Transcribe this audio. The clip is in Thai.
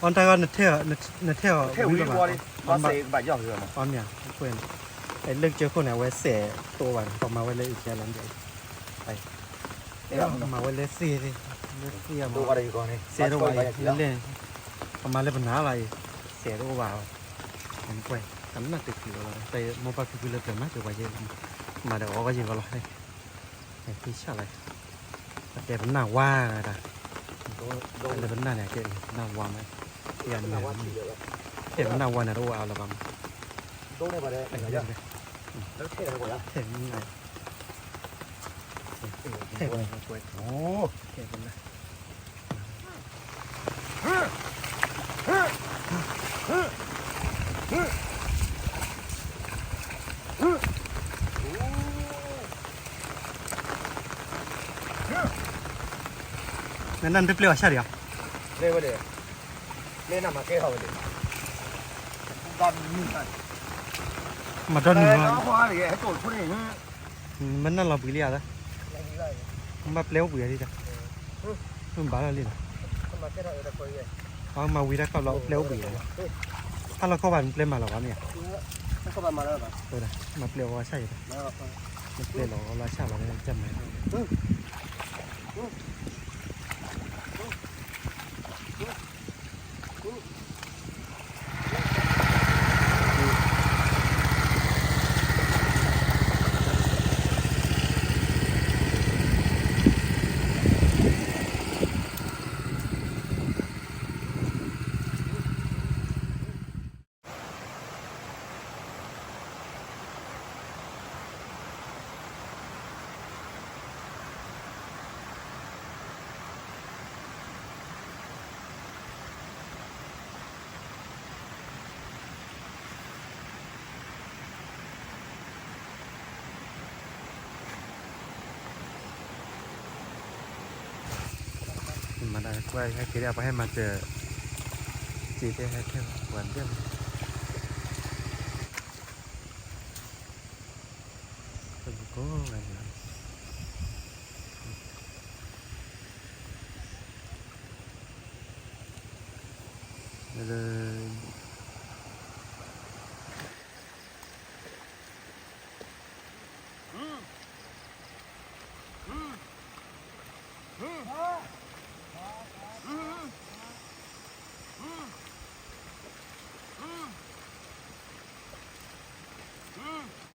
on ta con theo Theo đi qua đi. Nó sẽ bài giỏi rồi mà. onเนี่ยเพื่อนไอ้เลือกเจอคนไหนไว้เสียตัววันต่อมาไว้เลยอีกแค่นั้นเดียวไปมาไว้เลยสี่ดิสี่มา Đâu qua đây con đi. เสียตัวไว้เล่นประมาณเล่นปัญหาอะไรเสียตัวว่าวเห็นกล้วยทำน่าติดอยู่เลยแต่โมบายคือเลือกเกินมากเกินไปเยอะมาเดี๋ยวก็ยิงกันเลยไอ้ที่ชาอะไรแต่เป็นหน้าว่าอะไรอะไรเป็นหน้าเนี่ยเก่งหน้าว่าไหมเดี๋ยวเนี่ยเห็นหน้าว่าเนี่ยรู้เอาละบ้าง Đâu này vào đây. Anh nhá. Nó thế này rồi. เห็นยังไงเห็นอะไรกล้วย Ồ. เห็นอะไรนั่นเปรี้ยวใช่เดียว Đây vào đây. Lên nằm mà kê hầu đi. Đòn như này. มาดอนหนึ่ง Nó hoa thì cái tuổi phút này. มันนั่นเราปุ๋ยเลี้ยนะมาเปรี้ยวปุ๋ยอะไรจ้ะมันบ้าอะไรนะ Mà cái này là coi vậy. เอามาวิรักก็เราเปรี้ยวปุ๋ยถ้าเราเข้าบ้านเปรี้ยวมาหรอวะเนี่ย Nó có bàn mà đâu cả. ตัวนะมาเปรี้ยวว่าใช่ไหม Nó มาเปรี้ยวเราใช่เราจำไหม มาได้กล้วยให้คิดเอาไปให้มาเจอจีเต้ให้แค่หวานเยี่ยมก็อะไรนะเลย Ừ.